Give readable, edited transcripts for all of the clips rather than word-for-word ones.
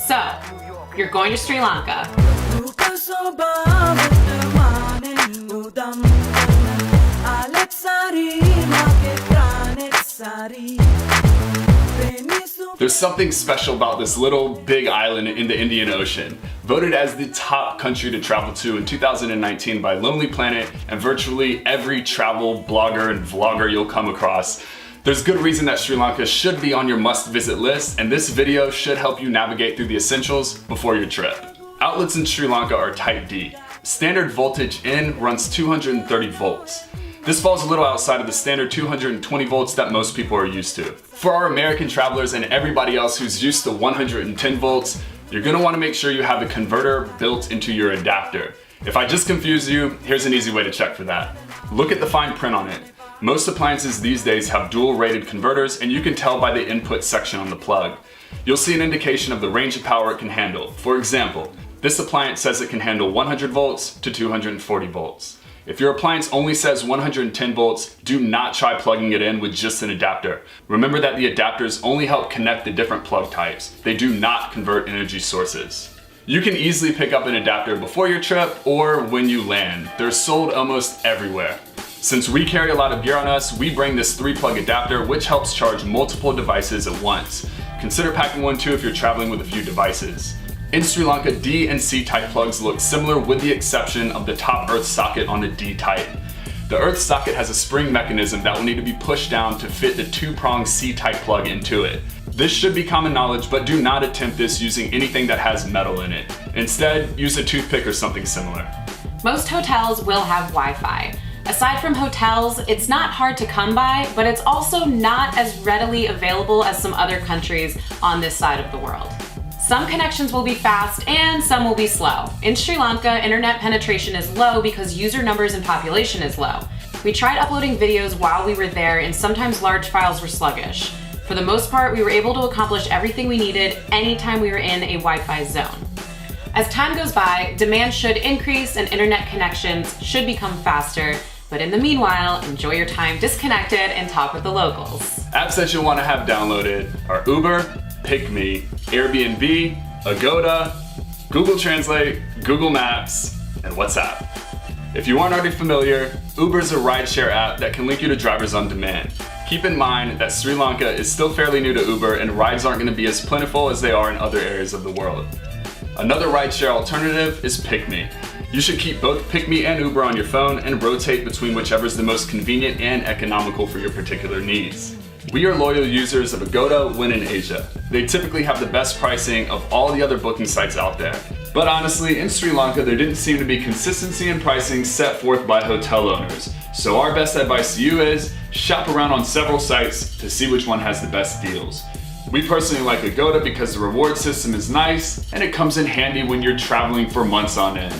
So, you're going to Sri Lanka. There's something special about this little big island in the Indian Ocean. Voted as the top country to travel to in 2019 by Lonely Planet and virtually every travel blogger and vlogger you'll come across. There's good reason that Sri Lanka should be on your must-visit list, and this video should help you navigate through the essentials before your trip. Outlets in Sri Lanka are Type D. Standard voltage in runs 230 volts. This falls a little outside of the standard 220 volts that most people are used to. For our American travelers and everybody else who's used to 110 volts, you're gonna wanna make sure you have a converter built into your adapter. If I just confuse you, here's an easy way to check for that. Look at the fine print on it. Most appliances these days have dual rated converters, and you can tell by the input section on the plug. You'll see an indication of the range of power it can handle. For example, this appliance says it can handle 100 volts to 240 volts. If your appliance only says 110 volts, do not try plugging it in with just an adapter. Remember that the adapters only help connect the different plug types. They do not convert energy sources. You can easily pick up an adapter before your trip or when you land. They're sold almost everywhere. Since we carry a lot of gear on us, we bring this 3-plug adapter which helps charge multiple devices at once. Consider packing one too if you're traveling with a few devices. In Sri Lanka, D and C type plugs look similar with the exception of the top earth socket on the D type. The earth socket has a spring mechanism that will need to be pushed down to fit the 2-prong C type plug into it. This should be common knowledge, but do not attempt this using anything that has metal in it. Instead, use a toothpick or something similar. Most hotels will have Wi-Fi. Aside from hotels, it's not hard to come by, but it's also not as readily available as some other countries on this side of the world. Some connections will be fast and some will be slow. In Sri Lanka, internet penetration is low because user numbers and population is low. We tried uploading videos while we were there and sometimes large files were sluggish. For the most part, we were able to accomplish everything we needed anytime we were in a Wi-Fi zone. As time goes by, demand should increase and internet connections should become faster, but in the meanwhile, enjoy your time disconnected and talk with the locals. Apps that you'll want to have downloaded are Uber, PickMe, Airbnb, Agoda, Google Translate, Google Maps, and WhatsApp. If you aren't already familiar, Uber is a rideshare app that can link you to drivers on demand. Keep in mind that Sri Lanka is still fairly new to Uber and rides aren't going to be as plentiful as they are in other areas of the world. Another rideshare alternative is PickMe. You should keep both PickMe and Uber on your phone and rotate between whichever is the most convenient and economical for your particular needs. We are loyal users of Agoda when in Asia. They typically have the best pricing of all the other booking sites out there. But honestly, in Sri Lanka, there didn't seem to be consistency in pricing set forth by hotel owners. So our best advice to you is shop around on several sites to see which one has the best deals. We personally like Agoda because the reward system is nice and it comes in handy when you're traveling for months on end.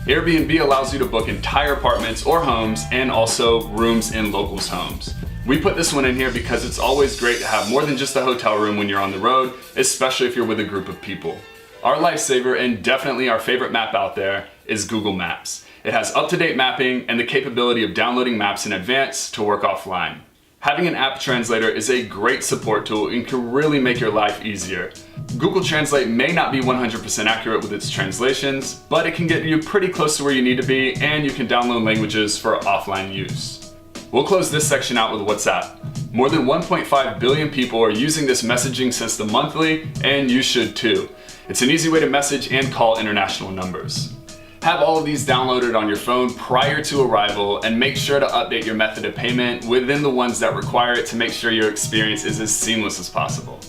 Airbnb allows you to book entire apartments or homes and also rooms in locals' homes. We put this one in here because it's always great to have more than just a hotel room when you're on the road, especially if you're with a group of people. Our lifesaver and definitely our favorite map out there is Google Maps. It has up-to-date mapping and the capability of downloading maps in advance to work offline. Having an app translator is a great support tool and can really make your life easier. Google Translate may not be 100% accurate with its translations, but it can get you pretty close to where you need to be and you can download languages for offline use. We'll close this section out with WhatsApp. More than 1.5 billion people are using this messaging system monthly, and you should too. It's an easy way to message and call international numbers. Have all of these downloaded on your phone prior to arrival and make sure to update your method of payment within the ones that require it to make sure your experience is as seamless as possible.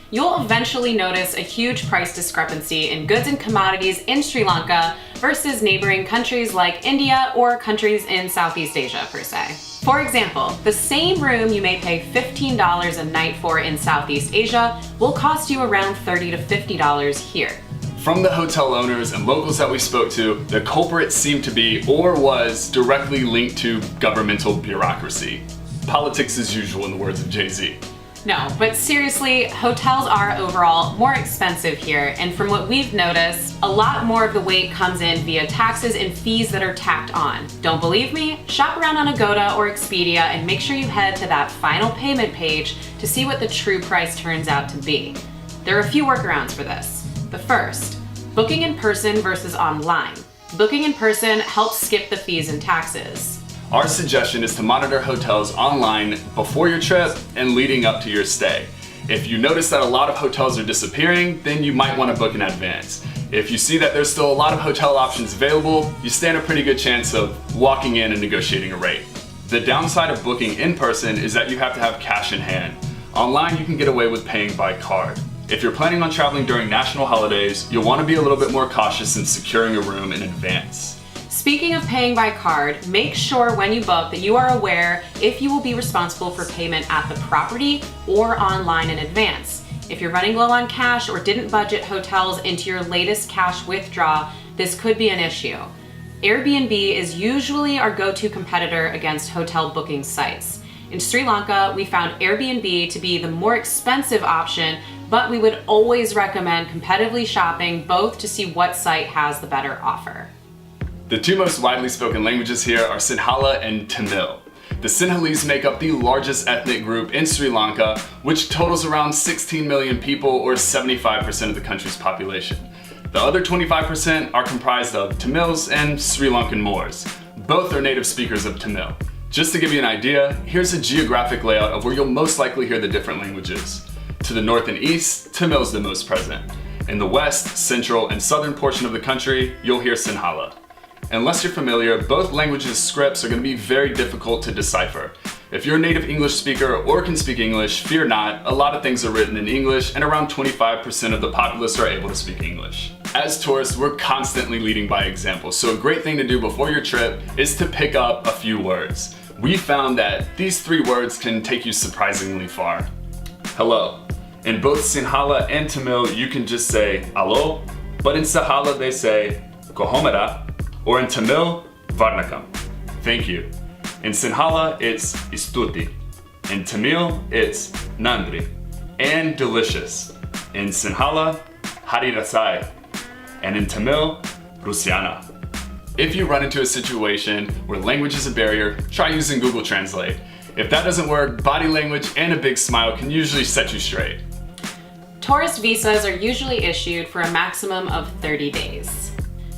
You'll eventually notice a huge price discrepancy in goods and commodities in Sri Lanka versus neighboring countries like India or countries in Southeast Asia per se. For example, the same room you may pay $15 a night for in Southeast Asia will cost you around $30 to $50 here. From the hotel owners and locals that we spoke to, the culprit seemed to be or was directly linked to governmental bureaucracy. Politics as usual in the words of Jay-Z. No, but seriously, hotels are overall more expensive here, and from what we've noticed, a lot more of the weight comes in via taxes and fees that are tacked on. Don't believe me? Shop around on Agoda or Expedia and make sure you head to that final payment page to see what the true price turns out to be. There are a few workarounds for this. The first, booking in person versus online. Booking in person helps skip the fees and taxes. Our suggestion is to monitor hotels online before your trip and leading up to your stay. If you notice that a lot of hotels are disappearing, then you might want to book in advance. If you see that there's still a lot of hotel options available, you stand a pretty good chance of walking in and negotiating a rate. The downside of booking in person is that you have to have cash in hand. Online, you can get away with paying by card. If you're planning on traveling during national holidays, you'll want to be a little bit more cautious in securing a room in advance. Speaking of paying by card, make sure when you book that you are aware if you will be responsible for payment at the property or online in advance. If you're running low on cash or didn't budget hotels into your latest cash withdrawal, this could be an issue. Airbnb is usually our go-to competitor against hotel booking sites. In Sri Lanka, we found Airbnb to be the more expensive option, but we would always recommend competitively shopping both to see what site has the better offer. The two most widely spoken languages here are Sinhala and Tamil. The Sinhalese make up the largest ethnic group in Sri Lanka, which totals around 16 million people or 75% of the country's population. The other 25% are comprised of Tamils and Sri Lankan Moors. Both are native speakers of Tamil. Just to give you an idea, here's a geographic layout of where you'll most likely hear the different languages. To the north and east, Tamil is the most present. In the west, central, and southern portion of the country, you'll hear Sinhala. Unless you're familiar, both languages' scripts are going to be very difficult to decipher. If you're a native English speaker or can speak English, fear not, a lot of things are written in English and around 25% of the populace are able to speak English. As tourists, we're constantly leading by example, so a great thing to do before your trip is to pick up a few words. We found that these 3 words can take you surprisingly far. Hello. In both Sinhala and Tamil, you can just say alo, but in Sinhala they say kohomera, or in Tamil, varnakam. Thank you. In Sinhala, it's istuti. In Tamil, it's nandri. And delicious. In Sinhala, hari rasai. And in Tamil, rusiana. If you run into a situation where language is a barrier, try using Google Translate. If that doesn't work, body language and a big smile can usually set you straight. Tourist visas are usually issued for a maximum of 30 days.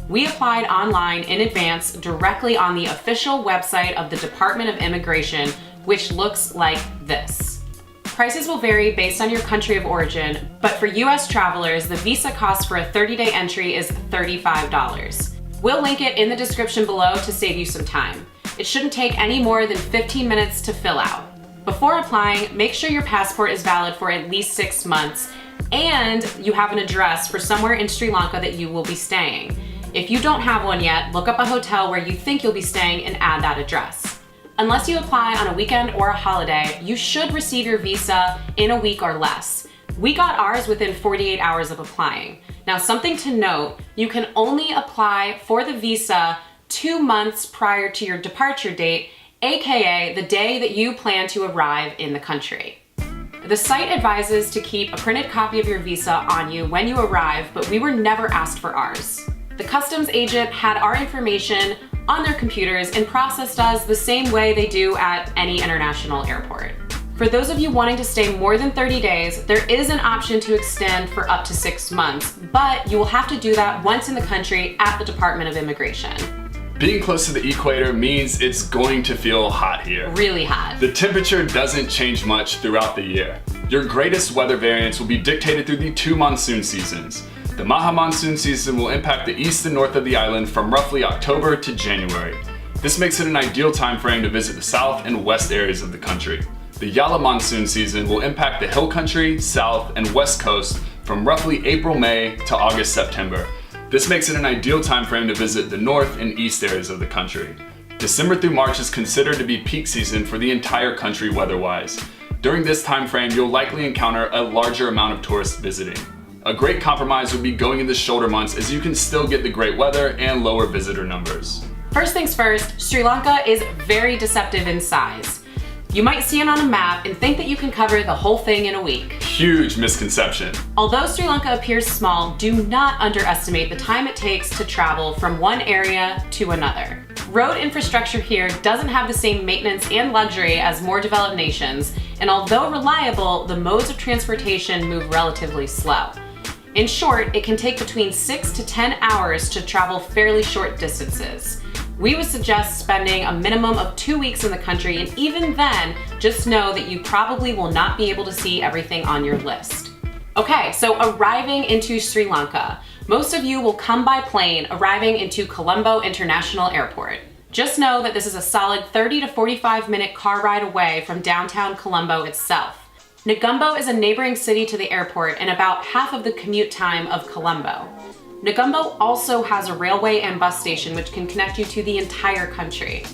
We applied online in advance directly on the official website of the Department of Immigration, which looks like this. Prices will vary based on your country of origin, but for US travelers, the visa cost for a 30-day entry is $35. We'll link it in the description below to save you some time. It shouldn't take any more than 15 minutes to fill out. Before applying, make sure your passport is valid for at least 6 months and you have an address for somewhere in Sri Lanka that you will be staying. If you don't have one yet, look up a hotel where you think you'll be staying and add that address. Unless you apply on a weekend or a holiday, you should receive your visa in a week or less. We got ours within 48 hours of applying. Now, something to note, you can only apply for the visa 2 months prior to your departure date, aka the day that you plan to arrive in the country. The site advises to keep a printed copy of your visa on you when you arrive, but we were never asked for ours. The customs agent had our information on their computers and processed us the same way they do at any international airport. For those of you wanting to stay more than 30 days, there is an option to extend for up to 6 months, but you will have to do that once in the country at the Department of Immigration. Being close to the equator means it's going to feel hot here. Really hot. The temperature doesn't change much throughout the year. Your greatest weather variance will be dictated through the 2 monsoon seasons. The Maha monsoon season will impact the east and north of the island from roughly October to January. This makes it an ideal time frame to visit the south and west areas of the country. The Yala monsoon season will impact the hill country, south, and west coast from roughly April-May to August-September. This makes it an ideal time frame to visit the north and east areas of the country. December through March is considered to be peak season for the entire country weather-wise. During this time frame, you'll likely encounter a larger amount of tourists visiting. A great compromise would be going in the shoulder months, as you can still get the great weather and lower visitor numbers. First things first, Sri Lanka is very deceptive in size. You might see it on a map and think that you can cover the whole thing in a week. Huge misconception. Although Sri Lanka appears small, do not underestimate the time it takes to travel from one area to another. Road infrastructure here doesn't have the same maintenance and luxury as more developed nations, and although reliable, the modes of transportation move relatively slow. In short, it can take between 6 to 10 hours to travel fairly short distances. We would suggest spending a minimum of 2 weeks in the country, and even then, just know that you probably will not be able to see everything on your list. Okay, so arriving into Sri Lanka. Most of you will come by plane, arriving into Colombo International Airport. Just know that this is a solid 30 to 45 minute car ride away from downtown Colombo itself. Negombo is a neighboring city to the airport and about half of the commute time of Colombo. Negombo also has a railway and bus station which can connect you to the entire country.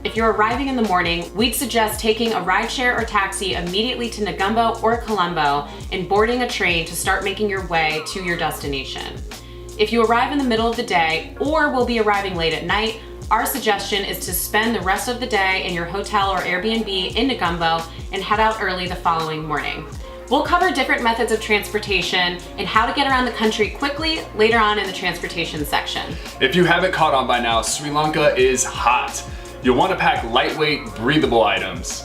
If you're arriving in the morning, we'd suggest taking a rideshare or taxi immediately to Negombo or Colombo and boarding a train to start making your way to your destination. If you arrive in the middle of the day or will be arriving late at night, our suggestion is to spend the rest of the day in your hotel or Airbnb in Negombo and head out early the following morning. We'll cover different methods of transportation and how to get around the country quickly later on in the transportation section. If you haven't caught on by now, Sri Lanka is hot. You'll want to pack lightweight, breathable items.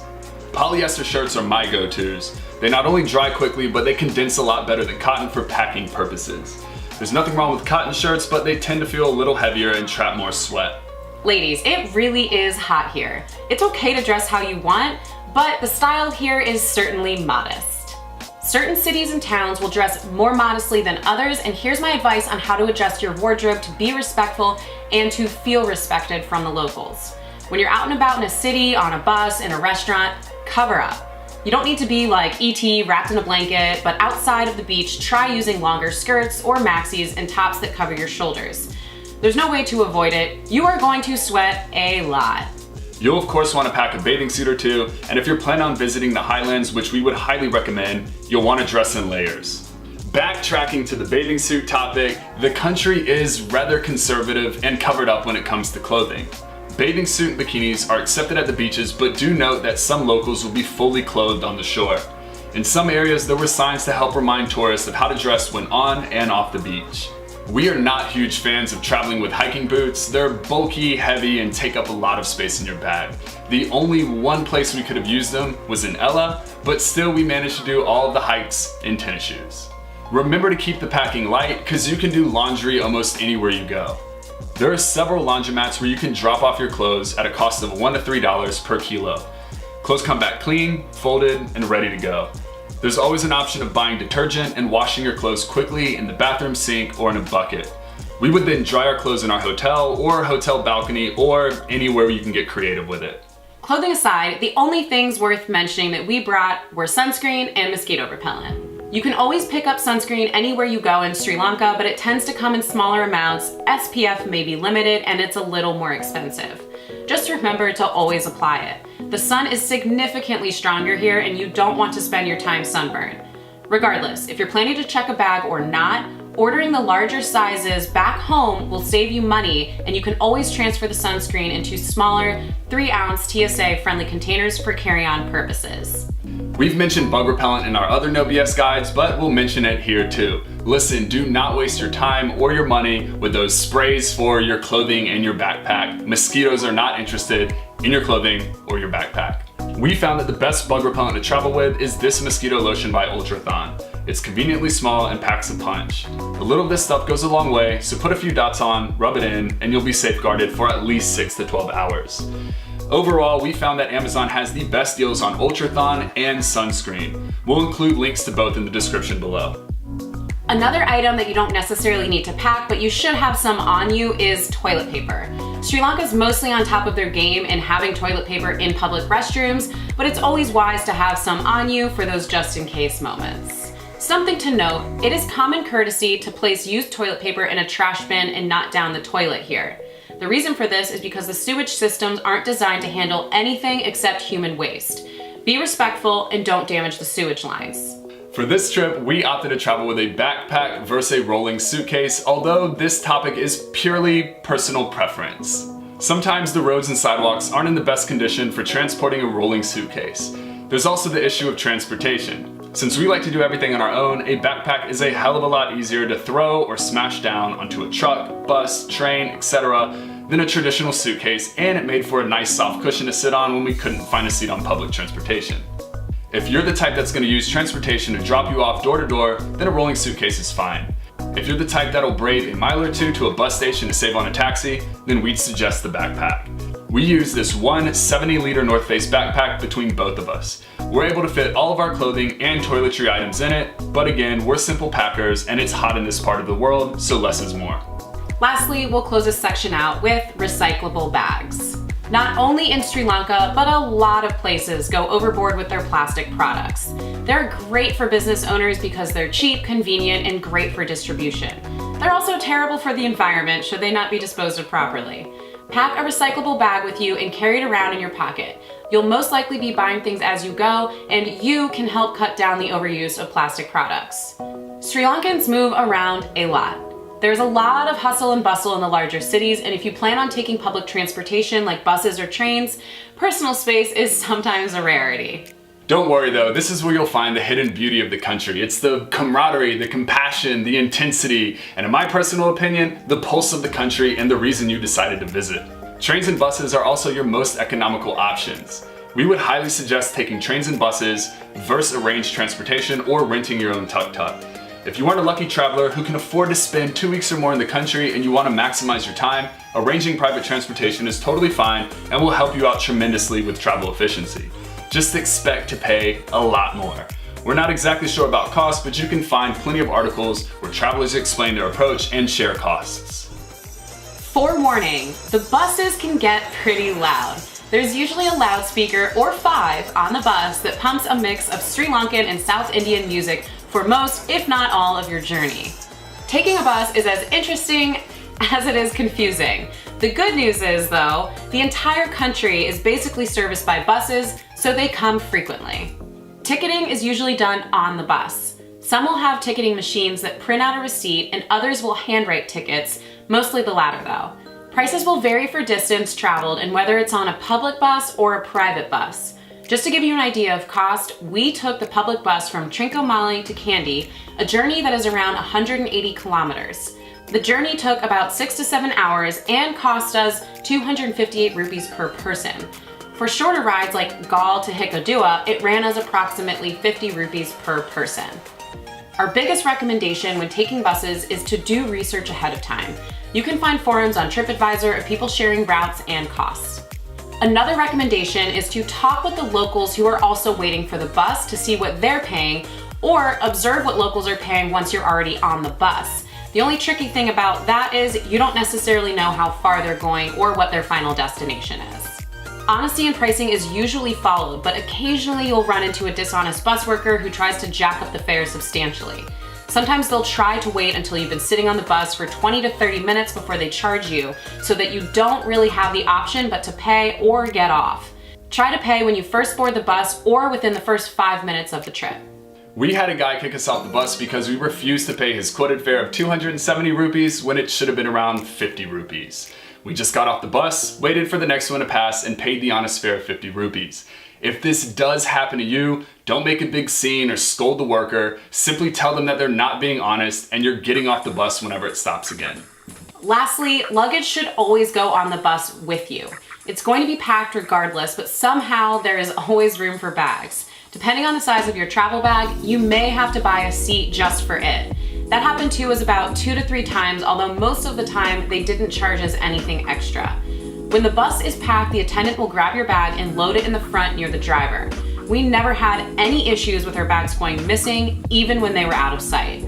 Polyester shirts are my go-tos. They not only dry quickly, but they condense a lot better than cotton for packing purposes. There's nothing wrong with cotton shirts, but they tend to feel a little heavier and trap more sweat. Ladies, it really is hot here. It's okay to dress how you want, but the style here is certainly modest. Certain cities and towns will dress more modestly than others, and here's my advice on how to adjust your wardrobe to be respectful and to feel respected from the locals. When you're out and about in a city, on a bus, in a restaurant, cover up. You don't need to be like E.T. wrapped in a blanket, but outside of the beach, try using longer skirts or maxis and tops that cover your shoulders. There's no way to avoid it. You are going to sweat a lot. You'll of course want to pack a bathing suit or two, and if you're planning on visiting the highlands, which we would highly recommend, you'll want to dress in layers. Backtracking to the bathing suit topic, the country is rather conservative and covered up when it comes to clothing. Bathing suit and bikinis are accepted at the beaches, but do note that some locals will be fully clothed on the shore. In some areas, there were signs to help remind tourists of how to dress when on and off the beach. We are not huge fans of traveling with hiking boots. They're bulky, heavy, and take up a lot of space in your bag. The only one place we could have used them was in Ella, but still we managed to do all of the hikes in tennis shoes. Remember to keep the packing light, because you can do laundry almost anywhere you go. There are several laundromats where you can drop off your clothes at a cost of $1 to $3 per kilo. Clothes come back clean, folded, and ready to go. There's always an option of buying detergent and washing your clothes quickly in the bathroom sink or in a bucket. We would then dry our clothes in our hotel or hotel balcony or anywhere you can get creative with it. Clothing aside, the only things worth mentioning that we brought were sunscreen and mosquito repellent. You can always pick up sunscreen anywhere you go in Sri Lanka, but it tends to come in smaller amounts, SPF may be limited, and it's a little more expensive. Just remember to always apply it. The sun is significantly stronger here and you don't want to spend your time sunburned. Regardless, if you're planning to check a bag or not, ordering the larger sizes back home will save you money, and you can always transfer the sunscreen into smaller 3-ounce TSA friendly containers for carry-on purposes. We've mentioned bug repellent in our other No BS guides, but we'll mention it here too. Listen, do not waste your time or your money with those sprays for your clothing and your backpack. Mosquitoes are not interested in your clothing or your backpack. We found that the best bug repellent to travel with is this mosquito lotion by Ultrathon. It's conveniently small and packs a punch. A little of this stuff goes a long way, so put a few dots on, rub it in, and you'll be safeguarded for at least 6 to 12 hours. Overall, we found that Amazon has the best deals on Ultrathon and sunscreen. We'll include links to both in the description below. Another item that you don't necessarily need to pack, but you should have some on you, is toilet paper. Sri Lanka is mostly on top of their game in having toilet paper in public restrooms, but it's always wise to have some on you for those just-in-case moments. Something to note, it is common courtesy to place used toilet paper in a trash bin and not down the toilet here. The reason for this is because the sewage systems aren't designed to handle anything except human waste. Be respectful and don't damage the sewage lines. For this trip, we opted to travel with a backpack versus a rolling suitcase, although this topic is purely personal preference. Sometimes the roads and sidewalks aren't in the best condition for transporting a rolling suitcase. There's also the issue of transportation. Since we like to do everything on our own, a backpack is a hell of a lot easier to throw or smash down onto a truck, bus, train, etc. than a traditional suitcase, and it made for a nice soft cushion to sit on when we couldn't find a seat on public transportation. If you're the type that's going to use transportation to drop you off door to door, then a rolling suitcase is fine. If you're the type that'll brave a mile or two to a bus station to save on a taxi, then we'd suggest the backpack. We use this one 70-liter North Face backpack between both of us. We're able to fit all of our clothing and toiletry items in it, but again, we're simple packers and it's hot in this part of the world, so less is more. Lastly, we'll close this section out with recyclable bags. Not only in Sri Lanka, but a lot of places go overboard with their plastic products. They're great for business owners because they're cheap, convenient, and great for distribution. They're also terrible for the environment should they not be disposed of properly. Pack a recyclable bag with you and carry it around in your pocket. You'll most likely be buying things as you go, and you can help cut down the overuse of plastic products. Sri Lankans move around a lot. There's a lot of hustle and bustle in the larger cities, and if you plan on taking public transportation like buses or trains, personal space is sometimes a rarity. Don't worry though, this is where you'll find the hidden beauty of the country. It's the camaraderie, the compassion, the intensity, and in my personal opinion, the pulse of the country and the reason you decided to visit. Trains and buses are also your most economical options. We would highly suggest taking trains and buses versus arranged transportation or renting your own tuk-tuk. If you aren't a lucky traveler who can afford to spend 2 weeks or more in the country and you want to maximize your time, arranging private transportation is totally fine and will help you out tremendously with travel efficiency. Just expect to pay a lot more. We're not exactly sure about costs, but you can find plenty of articles where travelers explain their approach and share costs. Forewarning, the buses can get pretty loud. There's usually a loudspeaker or 5 on the bus that pumps a mix of Sri Lankan and South Indian music for most, if not all, of your journey. Taking a bus is as interesting as it is confusing. The good news is, though, the entire country is basically serviced by buses, so they come frequently. Ticketing is usually done on the bus. Some will have ticketing machines that print out a receipt, and others will handwrite tickets, mostly the latter though. Prices will vary for distance traveled and whether it's on a public bus or a private bus. Just to give you an idea of cost, we took the public bus from Trincomalee to Kandy, a journey that is around 180 kilometers. The journey took about 6 to 7 hours and cost us 258 rupees per person. For shorter rides like Galle to Hikkaduwa, it ran us approximately 50 rupees per person. Our biggest recommendation when taking buses is to do research ahead of time. You can find forums on TripAdvisor of people sharing routes and costs. Another recommendation is to talk with the locals who are also waiting for the bus to see what they're paying, or observe what locals are paying once you're already on the bus. The only tricky thing about that is you don't necessarily know how far they're going or what their final destination is. Honesty in pricing is usually followed, but occasionally you'll run into a dishonest bus worker who tries to jack up the fare substantially. Sometimes they'll try to wait until you've been sitting on the bus for 20 to 30 minutes before they charge you, so that you don't really have the option but to pay or get off. Try to pay when you first board the bus or within the first 5 minutes of the trip. We had a guy kick us off the bus because we refused to pay his quoted fare of 270 rupees when it should have been around 50 rupees. We just got off the bus, waited for the next one to pass, and paid the honest fare of 50 rupees. If this does happen to you, don't make a big scene or scold the worker. Simply tell them that they're not being honest and you're getting off the bus whenever it stops again. Lastly, luggage should always go on the bus with you. It's going to be packed regardless, but somehow there is always room for bags. Depending on the size of your travel bag, you may have to buy a seat just for it. That happened to us about 2 to 3 times, although most of the time they didn't charge us anything extra. When the bus is packed, the attendant will grab your bag and load it in the front near the driver. We never had any issues with our bags going missing, even when they were out of sight.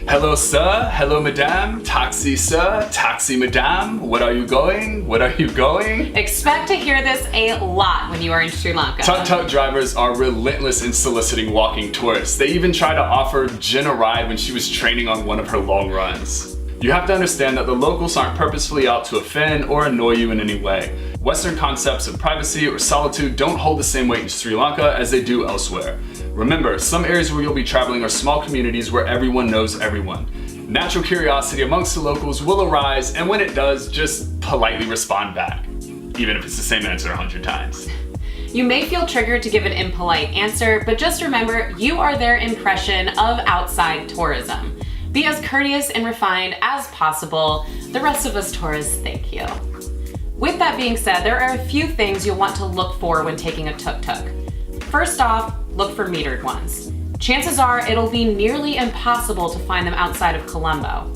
Hello sir, hello madame, taxi sir, taxi madame, what are you going? What are you going? Expect to hear this a lot when you are in Sri Lanka. Tuk-tuk drivers are relentless in soliciting walking tourists. They even tried to offer Jen a ride when she was training on one of her long runs. You have to understand that the locals aren't purposefully out to offend or annoy you in any way. Western concepts of privacy or solitude don't hold the same weight in Sri Lanka as they do elsewhere. Remember, some areas where you'll be traveling are small communities where everyone knows everyone. Natural curiosity amongst the locals will arise, and when it does, just politely respond back, even if it's the same answer 100 times. You may feel triggered to give an impolite answer, but just remember, you are their impression of outside tourism. Be as courteous and refined as possible. The rest of us tourists thank you. With that being said, there are a few things you'll want to look for when taking a tuk-tuk. First off, look for metered ones. Chances are it'll be nearly impossible to find them outside of Colombo.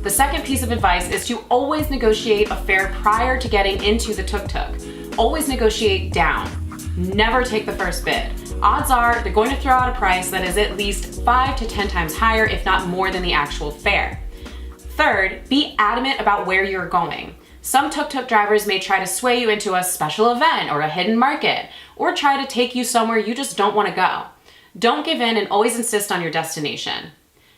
The second piece of advice is to always negotiate a fare prior to getting into the tuk-tuk. Always negotiate down. Never take the first bid. Odds are they're going to throw out a price that is at least 5 to 10 times higher, if not more than the actual fare. Third, be adamant about where you're going. Some tuk-tuk drivers may try to sway you into a special event or a hidden market, or try to take you somewhere you just don't want to go. Don't give in and always insist on your destination.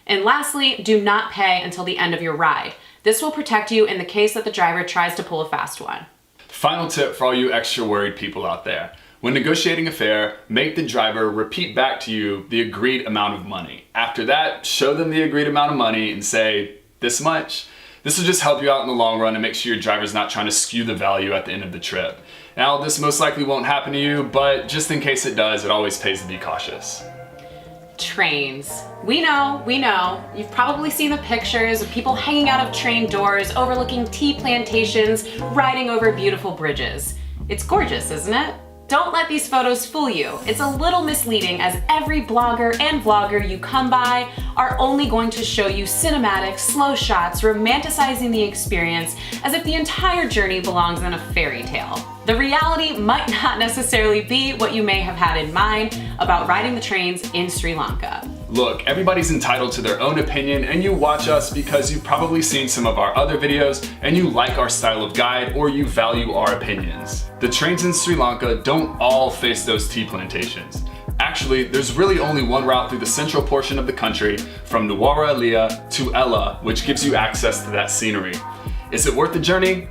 And lastly, do not pay until the end of your ride. This will protect you in the case that the driver tries to pull a fast one. Final tip for all you extra worried people out there. When negotiating a fare, make the driver repeat back to you the agreed amount of money. After that, show them the agreed amount of money and say, this much. This will just help you out in the long run and make sure your driver's not trying to skew the value at the end of the trip. Now, this most likely won't happen to you, but just in case it does, it always pays to be cautious. Trains. We know. You've probably seen the pictures of people hanging out of train doors, overlooking tea plantations, riding over beautiful bridges. It's gorgeous, isn't it? Don't let these photos fool you. It's a little misleading, as every blogger and vlogger you come by are only going to show you cinematic, slow shots, romanticizing the experience as if the entire journey belongs in a fairy tale. The reality might not necessarily be what you may have had in mind about riding the trains in Sri Lanka. Look, everybody's entitled to their own opinion, and you watch us because you've probably seen some of our other videos and you like our style of guide or you value our opinions. The trains in Sri Lanka don't all face those tea plantations. Actually, there's really only one route through the central portion of the country from Nuwara Eliya to Ella, which gives you access to that scenery. Is it worth the journey?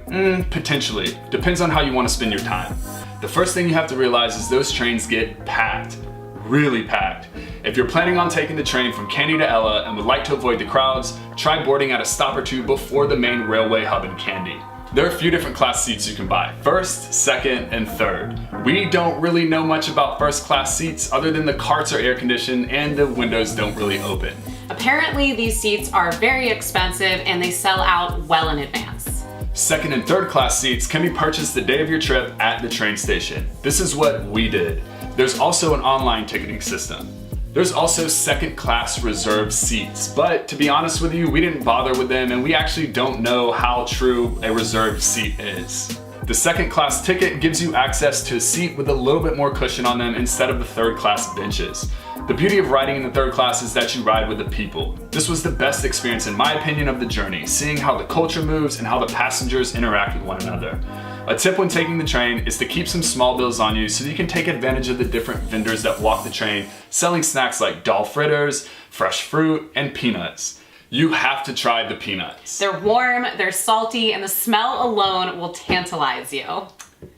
Potentially. Depends on how you want to spend your time. The first thing you have to realize is those trains get packed. Really packed. If you're planning on taking the train from Kandy to Ella and would like to avoid the crowds, try boarding at a stop or two before the main railway hub in Kandy. There are a few different class seats you can buy. First, second, and third. We don't really know much about first class seats other than the carts are air conditioned and the windows don't really open. Apparently these seats are very expensive and they sell out well in advance. Second and third class seats can be purchased the day of your trip at the train station. This is what we did. There's also an online ticketing system. There's also second class reserved seats, but to be honest with you, we didn't bother with them and we actually don't know how true a reserved seat is. The second class ticket gives you access to a seat with a little bit more cushion on them instead of the third class benches. The beauty of riding in the third class is that you ride with the people. This was the best experience in my opinion of the journey, seeing how the culture moves and how the passengers interact with one another. A tip when taking the train is to keep some small bills on you so that you can take advantage of the different vendors that walk the train, selling snacks like dal fritters, fresh fruit, and peanuts. You have to try the peanuts. They're warm, they're salty, and the smell alone will tantalize you.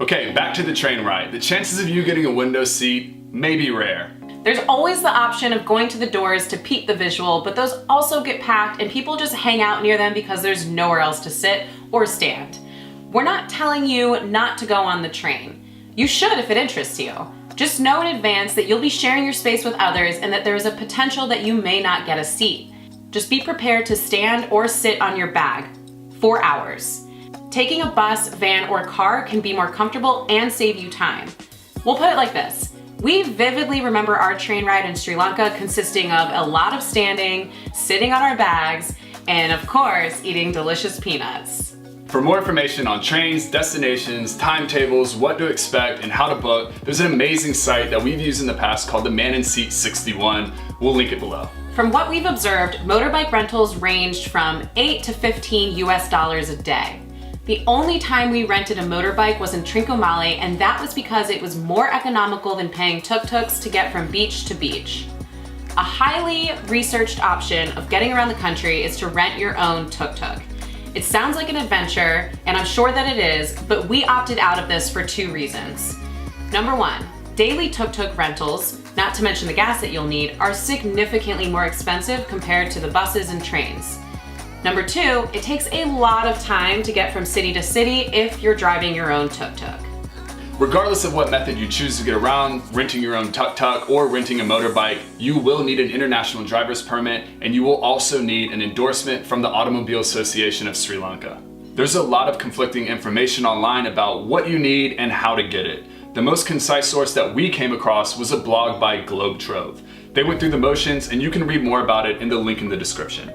Okay, back to the train ride. The chances of you getting a window seat may be rare. There's always the option of going to the doors to peep the visual, but those also get packed and people just hang out near them because there's nowhere else to sit or stand. We're not telling you not to go on the train. You should if it interests you. Just know in advance that you'll be sharing your space with others and that there is a potential that you may not get a seat. Just be prepared to stand or sit on your bag. 4 hours. Taking a bus, van, or car can be more comfortable and save you time. We'll put it like this. We vividly remember our train ride in Sri Lanka consisting of a lot of standing, sitting on our bags, and of course, eating delicious peanuts. For more information on trains, destinations, timetables, what to expect, and how to book, there's an amazing site that we've used in the past called the Man in Seat 61. We'll link it below. From what we've observed, motorbike rentals ranged from $8 to $15 a day. The only time we rented a motorbike was in Trincomalee, and that was because it was more economical than paying tuk-tuks to get from beach to beach. A highly researched option of getting around the country is to rent your own tuk-tuk. It sounds like an adventure, and I'm sure that it is, but we opted out of this for 2 reasons. Number 1, daily tuk-tuk rentals, not to mention the gas that you'll need, are significantly more expensive compared to the buses and trains. Number 2, it takes a lot of time to get from city to city if you're driving your own tuk-tuk. Regardless of what method you choose to get around, renting your own tuk-tuk or renting a motorbike, you will need an international driver's permit and you will also need an endorsement from the Automobile Association of Sri Lanka. There's a lot of conflicting information online about what you need and how to get it. The most concise source that we came across was a blog by Globetrove. They went through the motions, and you can read more about it in the link in the description.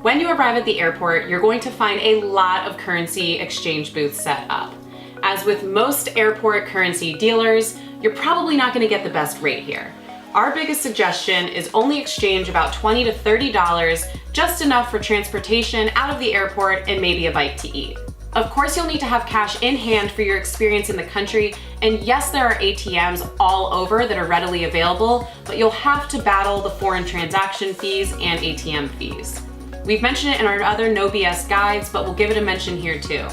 When you arrive at the airport, you're going to find a lot of currency exchange booths set up. As with most airport currency dealers, you're probably not going to get the best rate here. Our biggest suggestion is only exchange about $20 to $30, just enough for transportation out of the airport and maybe a bite to eat. Of course, you'll need to have cash in hand for your experience in the country, and yes, there are ATMs all over that are readily available, but you'll have to battle the foreign transaction fees and ATM fees. We've mentioned it in our other No BS guides, but we'll give it a mention here too.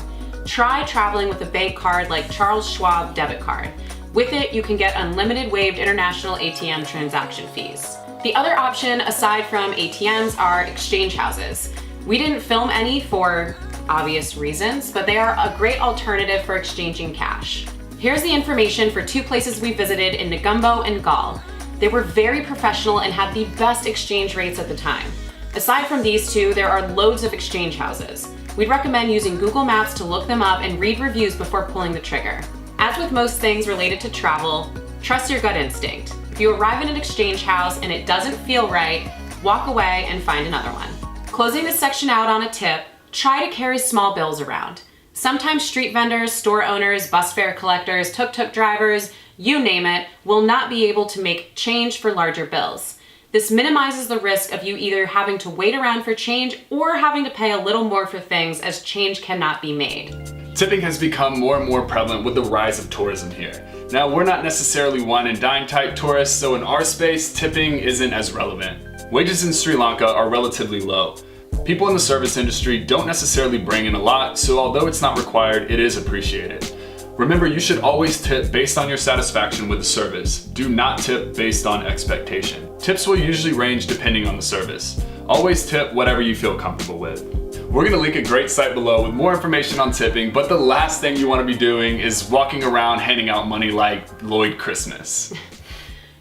Try traveling with a bank card like Charles Schwab debit card. With it, you can get unlimited waived international ATM transaction fees. The other option, aside from ATMs, are exchange houses. We didn't film any for obvious reasons, but they are a great alternative for exchanging cash. Here's the information for two places we visited in Negombo and Galle. They were very professional and had the best exchange rates at the time. Aside from these two, there are loads of exchange houses. We'd recommend using Google Maps to look them up and read reviews before pulling the trigger. As with most things related to travel, trust your gut instinct. If you arrive in an exchange house and it doesn't feel right, walk away and find another one. Closing this section out on a tip, try to carry small bills around. Sometimes street vendors, store owners, bus fare collectors, tuk-tuk drivers, you name it, will not be able to make change for larger bills. This minimizes the risk of you either having to wait around for change or having to pay a little more for things, as change cannot be made. Tipping has become more and more prevalent with the rise of tourism here. Now, we're not necessarily wine and dine type tourists, so in our space, tipping isn't as relevant. Wages in Sri Lanka are relatively low. People in the service industry don't necessarily bring in a lot, so although it's not required, it is appreciated. Remember, you should always tip based on your satisfaction with the service. Do not tip based on expectation. Tips will usually range depending on the service. Always tip whatever you feel comfortable with. We're gonna link a great site below with more information on tipping, but the last thing you wanna be doing is walking around handing out money like Lloyd Christmas.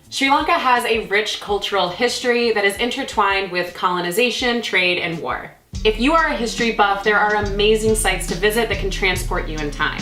Sri Lanka has a rich cultural history that is intertwined with colonization, trade, and war. If you are a history buff, there are amazing sites to visit that can transport you in time.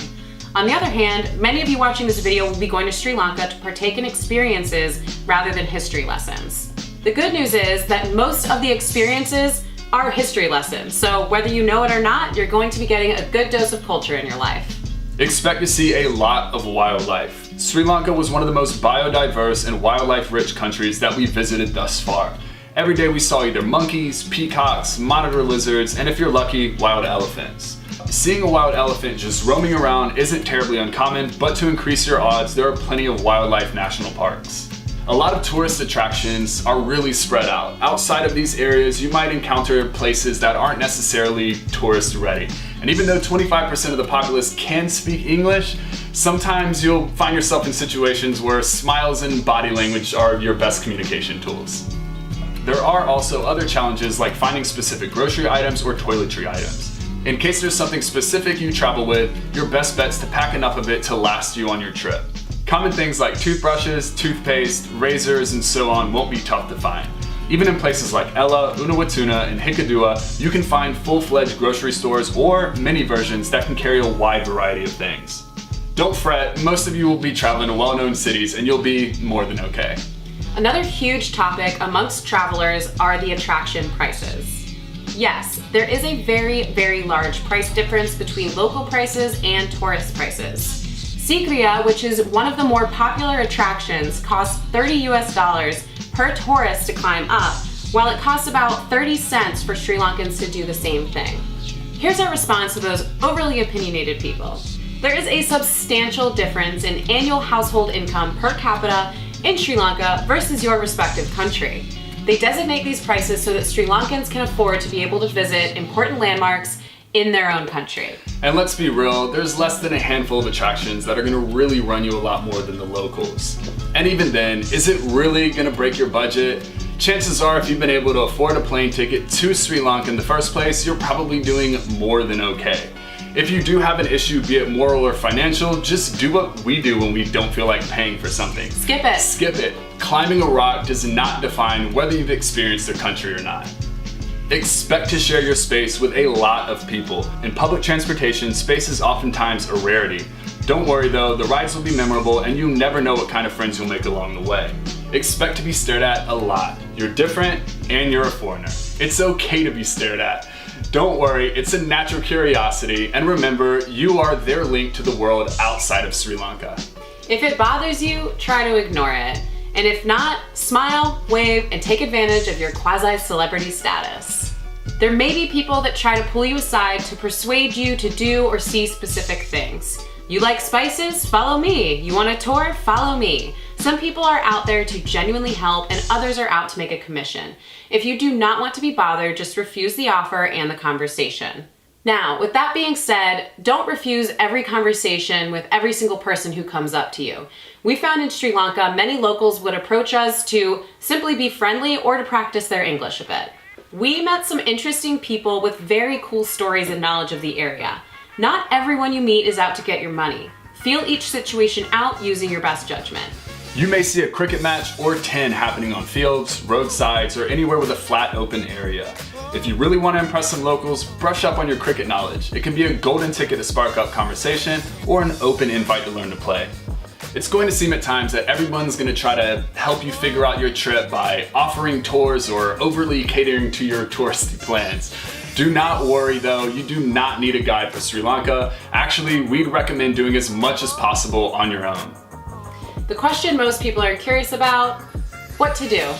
On the other hand, many of you watching this video will be going to Sri Lanka to partake in experiences rather than history lessons. The good news is that most of the experiences are history lessons, so whether you know it or not, you're going to be getting a good dose of culture in your life. Expect to see a lot of wildlife. Sri Lanka was one of the most biodiverse and wildlife-rich countries that we visited thus far. Every day we saw either monkeys, peacocks, monitor lizards, and if you're lucky, wild elephants. Seeing a wild elephant just roaming around isn't terribly uncommon, but to increase your odds, there are plenty of wildlife national parks. A lot of tourist attractions are really spread out. Outside of these areas, you might encounter places that aren't necessarily tourist ready. And even though 25% of the populace can speak English, sometimes you'll find yourself in situations where smiles and body language are your best communication tools. There are also other challenges like finding specific grocery items or toiletry items. In case there's something specific you travel with, your best bet's to pack enough of it to last you on your trip. Common things like toothbrushes, toothpaste, razors, and so on won't be tough to find. Even in places like Ella, Unawatuna, and Hikkaduwa, you can find full-fledged grocery stores or mini versions that can carry a wide variety of things. Don't fret, most of you will be traveling to well-known cities and you'll be more than okay. Another huge topic amongst travelers are the attraction prices. Yes, there is a very, very large price difference between local prices and tourist prices. Sigiriya, which is one of the more popular attractions, costs $30 per tourist to climb up, while it costs about 30 cents for Sri Lankans to do the same thing. Here's our response to those overly opinionated people. There is a substantial difference in annual household income per capita in Sri Lanka versus your respective country. They designate these prices so that Sri Lankans can afford to be able to visit important landmarks in their own country. And let's be real, there's less than a handful of attractions that are gonna really run you a lot more than the locals. And even then, is it really gonna break your budget? Chances are, if you've been able to afford a plane ticket to Sri Lanka in the first place, you're probably doing more than okay. If you do have an issue, be it moral or financial, just do what we do when we don't feel like paying for something. Skip it. Skip it. Climbing a rock does not define whether you've experienced a country or not. Expect to share your space with a lot of people. In public transportation, space is oftentimes a rarity. Don't worry though, the rides will be memorable and you never know what kind of friends you'll make along the way. Expect to be stared at a lot. You're different and you're a foreigner. It's okay to be stared at. Don't worry, it's a natural curiosity, and remember, you are their link to the world outside of Sri Lanka. If it bothers you, try to ignore it. And if not, smile, wave, and take advantage of your quasi-celebrity status. There may be people that try to pull you aside to persuade you to do or see specific things. You like spices? Follow me. You want a tour? Follow me. Some people are out there to genuinely help and others are out to make a commission. If you do not want to be bothered, just refuse the offer and the conversation. Now, with that being said, don't refuse every conversation with every single person who comes up to you. We found in Sri Lanka, many locals would approach us to simply be friendly or to practice their English a bit. We met some interesting people with very cool stories and knowledge of the area. Not everyone you meet is out to get your money. Feel each situation out using your best judgment. You may see a cricket match or 10 happening on fields, roadsides, or anywhere with a flat open area. If you really want to impress some locals, brush up on your cricket knowledge. It can be a golden ticket to spark up conversation or an open invite to learn to play. It's going to seem at times that everyone's going to try to help you figure out your trip by offering tours or overly catering to your touristy plans. Do not worry though, you do not need a guide for Sri Lanka. Actually, we'd recommend doing as much as possible on your own. The question most people are curious about, what to do?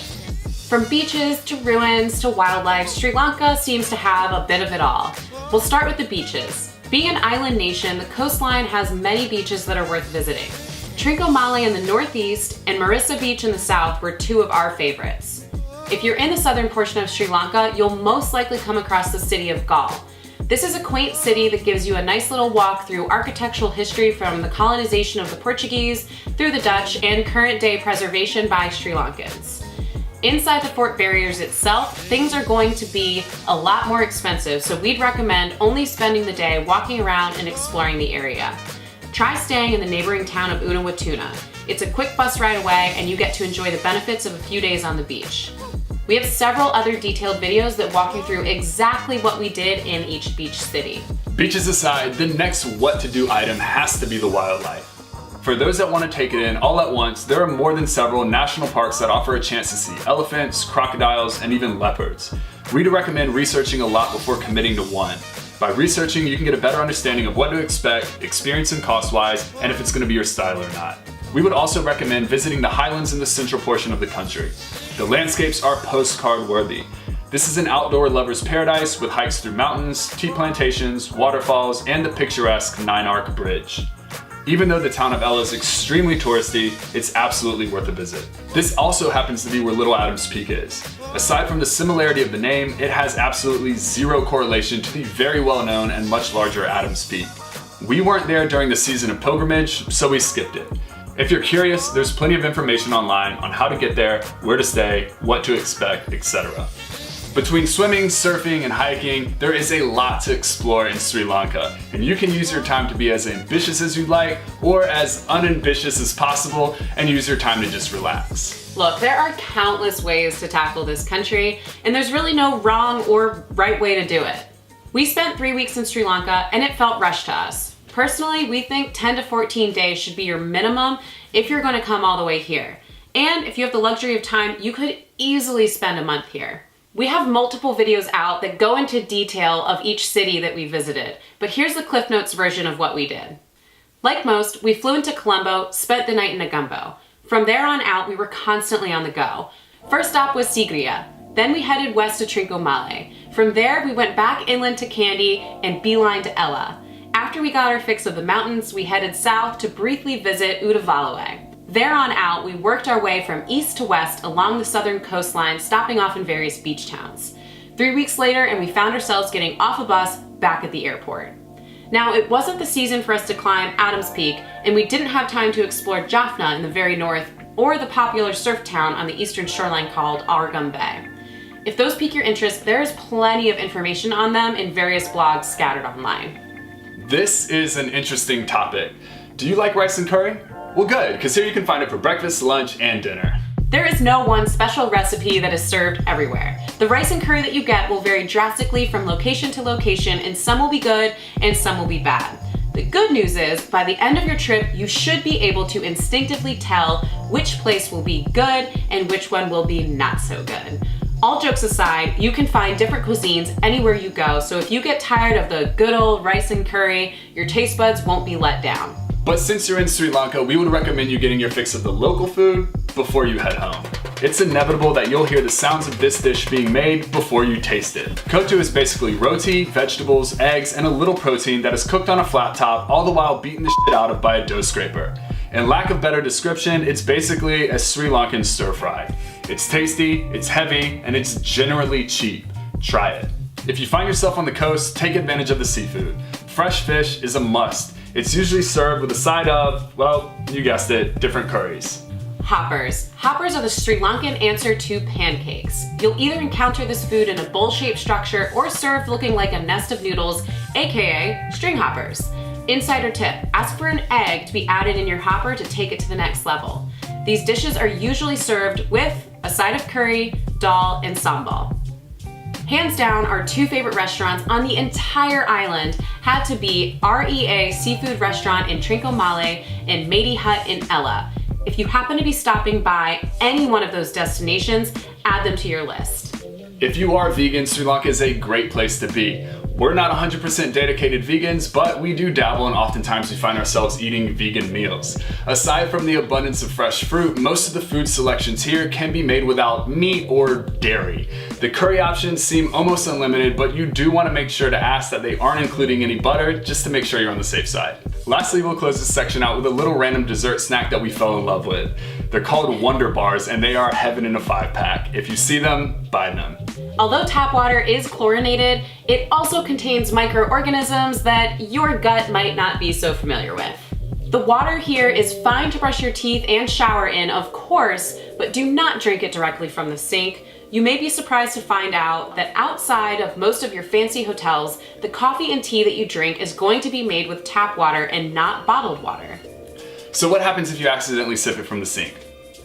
From beaches to ruins to wildlife, Sri Lanka seems to have a bit of it all. We'll start with the beaches. Being an island nation, the coastline has many beaches that are worth visiting. Trincomalee in the northeast and Marissa Beach in the south were two of our favorites. If you're in the southern portion of Sri Lanka, you'll most likely come across the city of Galle. This is a quaint city that gives you a nice little walk through architectural history from the colonization of the Portuguese through the Dutch and current day preservation by Sri Lankans. Inside the fort barriers itself, things are going to be a lot more expensive, so we'd recommend only spending the day walking around and exploring the area. Try staying in the neighboring town of Unawatuna. It's a quick bus ride away and you get to enjoy the benefits of a few days on the beach. We have several other detailed videos that walk you through exactly what we did in each beach city. Beaches aside, the next what to do item has to be the wildlife. For those that want to take it in all at once, there are more than several national parks that offer a chance to see elephants, crocodiles, and even leopards. We'd recommend researching a lot before committing to one. By researching, you can get a better understanding of what to expect, experience and cost-wise, and if it's going to be your style or not. We would also recommend visiting the highlands in the central portion of the country. The landscapes are postcard worthy. This is an outdoor lover's paradise with hikes through mountains, tea plantations, waterfalls, and the picturesque 9-arc bridge. Even though the town of Ella is extremely touristy, it's absolutely worth a visit. This also happens to be where Little Adams Peak is. Aside from the similarity of the name, it has absolutely zero correlation to the very well-known and much larger Adams Peak. We weren't there during the season of pilgrimage, so we skipped it. If you're curious, there's plenty of information online on how to get there, where to stay, what to expect, etc. Between swimming, surfing, and hiking, there is a lot to explore in Sri Lanka, and you can use your time to be as ambitious as you'd like, or as unambitious as possible, and use your time to just relax. Look, there are countless ways to tackle this country, and there's really no wrong or right way to do it. We spent 3 weeks in Sri Lanka, and it felt rushed to us. Personally, we think 10 to 14 days should be your minimum if you're going to come all the way here. And if you have the luxury of time, you could easily spend a month here. We have multiple videos out that go into detail of each city that we visited, but here's the Cliff Notes version of what we did. Like most, we flew into Colombo, spent the night in Negombo. From there on out, we were constantly on the go. First stop was Sigiriya. Then we headed west to Trincomalee. From there, we went back inland to Kandy and beeline to Ella. After we got our fix of the mountains, we headed south to briefly visit Udavaluwe. There on out, we worked our way from east to west along the southern coastline, stopping off in various beach towns. 3 weeks later, and we found ourselves getting off a bus back at the airport. Now, it wasn't the season for us to climb Adams Peak, and we didn't have time to explore Jaffna in the very north, or the popular surf town on the eastern shoreline called Argum Bay. If those pique your interest, there is plenty of information on them in various blogs scattered online. This is an interesting topic. Do you like rice and curry? Well good, because here you can find it for breakfast, lunch, and dinner. There is no one special recipe that is served everywhere. The rice and curry that you get will vary drastically from location to location, and some will be good and some will be bad. The good news is, by the end of your trip, you should be able to instinctively tell which place will be good and which one will be not so good. All jokes aside, you can find different cuisines anywhere you go, so if you get tired of the good old rice and curry, your taste buds won't be let down. But since you're in Sri Lanka, we would recommend you getting your fix of the local food before you head home. It's inevitable that you'll hear the sounds of this dish being made before you taste it. Kotu is basically roti, vegetables, eggs, and a little protein that is cooked on a flat top, all the while beaten the shit out of by a dough scraper. In lack of better description, it's basically a Sri Lankan stir fry. It's tasty, it's heavy, and it's generally cheap. Try it. If you find yourself on the coast, take advantage of the seafood. Fresh fish is a must. It's usually served with a side of, well, you guessed it, different curries. Hoppers. Hoppers are the Sri Lankan answer to pancakes. You'll either encounter this food in a bowl-shaped structure or served looking like a nest of noodles, aka string hoppers. Insider tip, ask for an egg to be added in your hopper to take it to the next level. These dishes are usually served with a side of curry, dal, and sambal. Hands down, our two favorite restaurants on the entire island had to be REA Seafood Restaurant in Trincomalee and Mady Hut in Ella. If you happen to be stopping by any one of those destinations, add them to your list. If you are vegan, Sri Lanka is a great place to be. We're not 100% dedicated vegans, but we do dabble and oftentimes we find ourselves eating vegan meals. Aside from the abundance of fresh fruit, most of the food selections here can be made without meat or dairy. The curry options seem almost unlimited, but you do want to make sure to ask that they aren't including any butter just to make sure you're on the safe side. Lastly, we'll close this section out with a little random dessert snack that we fell in love with. They're called Wonder Bars and they are heaven in a 5-pack. If you see them, buy them. Although tap water is chlorinated, it also contains microorganisms that your gut might not be so familiar with. The water here is fine to brush your teeth and shower in, of course, but do not drink it directly from the sink. You may be surprised to find out that outside of most of your fancy hotels, the coffee and tea that you drink is going to be made with tap water and not bottled water. So what happens if you accidentally sip it from the sink?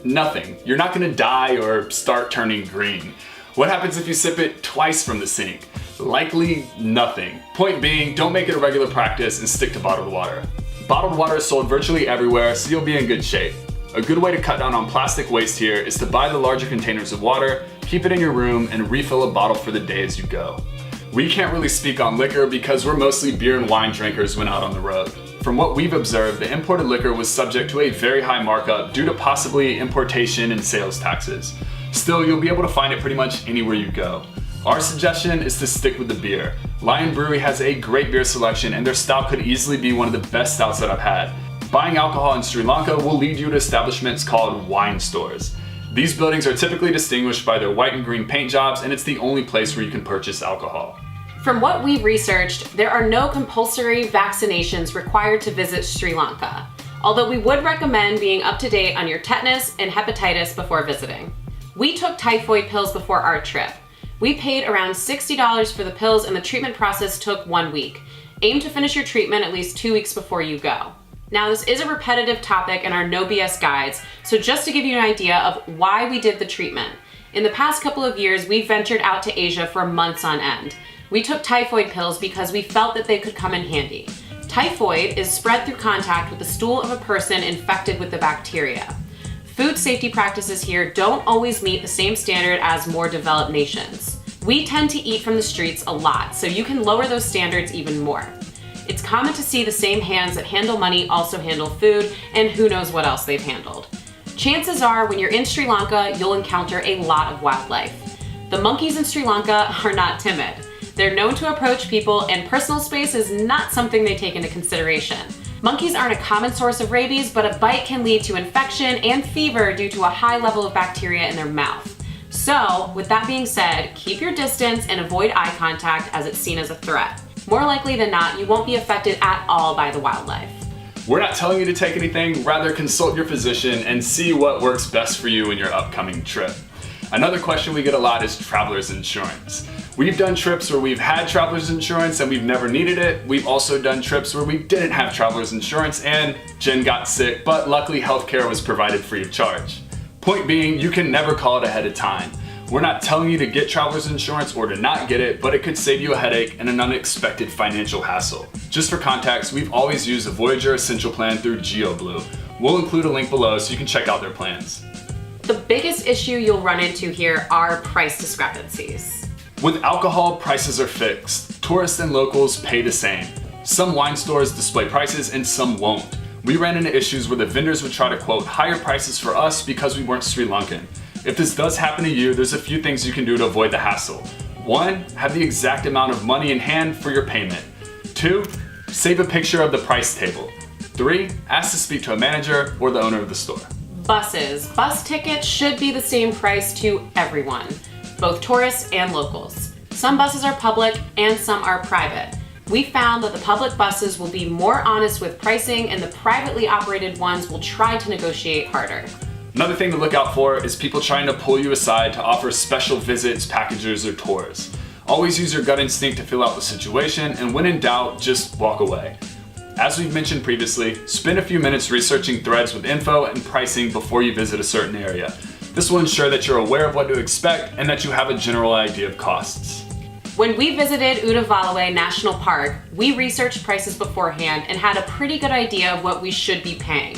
Nothing. You're not gonna die or start turning green. What happens if you sip it twice from the sink? Likely nothing. Point being, don't make it a regular practice and stick to bottled water. Bottled water is sold virtually everywhere, so you'll be in good shape. A good way to cut down on plastic waste here is to buy the larger containers of water, keep it in your room, and refill a bottle for the day as you go. We can't really speak on liquor because we're mostly beer and wine drinkers when out on the road. From what we've observed, the imported liquor was subject to a very high markup due to possibly importation and sales taxes. Still, you'll be able to find it pretty much anywhere you go. Our suggestion is to stick with the beer. Lion Brewery has a great beer selection and their stout could easily be one of the best stouts that I've had. Buying alcohol in Sri Lanka will lead you to establishments called wine stores. These buildings are typically distinguished by their white and green paint jobs and it's the only place where you can purchase alcohol. From what we've researched, there are no compulsory vaccinations required to visit Sri Lanka, although we would recommend being up to date on your tetanus and hepatitis before visiting. We took typhoid pills before our trip. We paid around $60 for the pills and the treatment process took 1 week. Aim to finish your treatment at least 2 weeks before you go. Now, this is a repetitive topic in our No BS guides, so just to give you an idea of why we did the treatment. In the past couple of years, we've ventured out to Asia for months on end. We took typhoid pills because we felt that they could come in handy. Typhoid is spread through contact with the stool of a person infected with the bacteria. Food safety practices here don't always meet the same standard as more developed nations. We tend to eat from the streets a lot, so you can lower those standards even more. It's common to see the same hands that handle money also handle food, and who knows what else they've handled. Chances are when you're in Sri Lanka, you'll encounter a lot of wildlife. The monkeys in Sri Lanka are not timid. They're known to approach people, and personal space is not something they take into consideration. Monkeys aren't a common source of rabies, but a bite can lead to infection and fever due to a high level of bacteria in their mouth. So, with that being said, keep your distance and avoid eye contact as it's seen as a threat. More likely than not, you won't be affected at all by the wildlife. We're not telling you to take anything, rather consult your physician and see what works best for you in your upcoming trip. Another question we get a lot is traveler's insurance. We've done trips where we've had traveler's insurance and we've never needed it. We've also done trips where we didn't have traveler's insurance and Jen got sick, but luckily healthcare was provided free of charge. Point being, you can never call it ahead of time. We're not telling you to get traveler's insurance or to not get it, but it could save you a headache and an unexpected financial hassle. Just for context, we've always used a Voyager Essential Plan through GeoBlue. We'll include a link below so you can check out their plans. The biggest issue you'll run into here are price discrepancies. With alcohol, prices are fixed. Tourists and locals pay the same. Some wine stores display prices and some won't. We ran into issues where the vendors would try to quote higher prices for us because we weren't Sri Lankan. If this does happen to you, there's a few things you can do to avoid the hassle. 1, have the exact amount of money in hand for your payment. 2, save a picture of the price table. 3, ask to speak to a manager or the owner of the store. Buses. Bus tickets should be the same price to everyone, both tourists and locals. Some buses are public and some are private. We found that the public buses will be more honest with pricing and the privately operated ones will try to negotiate harder. Another thing to look out for is people trying to pull you aside to offer special visits, packages, or tours. Always use your gut instinct to fill out the situation, and when in doubt, just walk away. As we've mentioned previously, spend a few minutes researching threads with info and pricing before you visit a certain area. This will ensure that you're aware of what to expect and that you have a general idea of costs. When we visited Udavalawe National Park, we researched prices beforehand and had a pretty good idea of what we should be paying.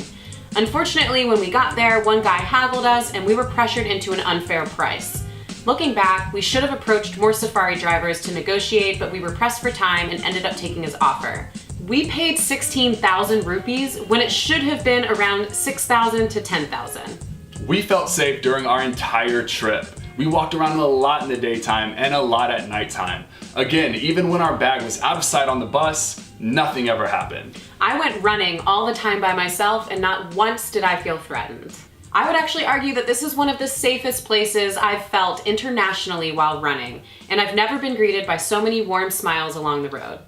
Unfortunately, when we got there, one guy haggled us and we were pressured into an unfair price. Looking back, we should have approached more safari drivers to negotiate, but we were pressed for time and ended up taking his offer. We paid 16,000 rupees when it should have been around 6,000 to 10,000. We felt safe during our entire trip. We walked around a lot in the daytime and a lot at nighttime. Again, even when our bag was out of sight on the bus, nothing ever happened. I went running all the time by myself and not once did I feel threatened. I would actually argue that this is one of the safest places I've felt internationally while running, and I've never been greeted by so many warm smiles along the road.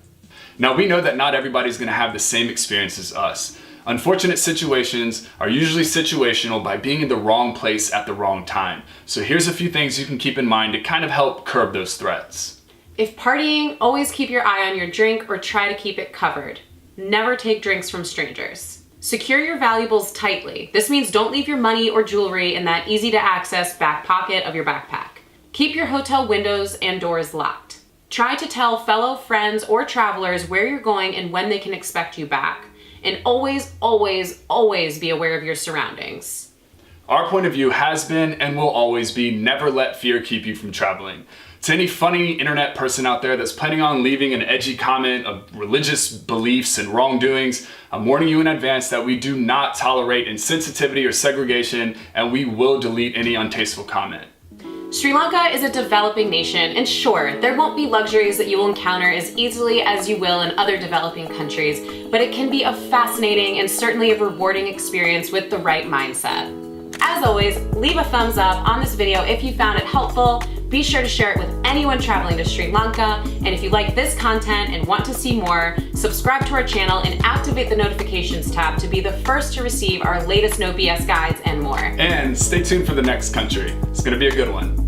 Now we know that not everybody's gonna have the same experience as us. Unfortunate situations are usually situational by being in the wrong place at the wrong time. So here's a few things you can keep in mind to kind of help curb those threats. If partying, always keep your eye on your drink or try to keep it covered. Never take drinks from strangers. Secure your valuables tightly. This means don't leave your money or jewelry in that easy to access back pocket of your backpack. Keep your hotel windows and doors locked. Try to tell fellow friends or travelers where you're going and when they can expect you back. And always, always, always be aware of your surroundings. Our point of view has been and will always be never let fear keep you from traveling. To any funny internet person out there that's planning on leaving an edgy comment of religious beliefs and wrongdoings, I'm warning you in advance that we do not tolerate insensitivity or segregation, and we will delete any untasteful comment. Sri Lanka is a developing nation, and sure, there won't be luxuries that you will encounter as easily as you will in other developing countries, but it can be a fascinating and certainly a rewarding experience with the right mindset. As always, leave a thumbs up on this video if you found it helpful. Be sure to share it with anyone traveling to Sri Lanka, and if you like this content and want to see more, subscribe to our channel and activate the notifications tab to be the first to receive our latest No BS guides and more. And stay tuned for the next country. It's gonna be a good one.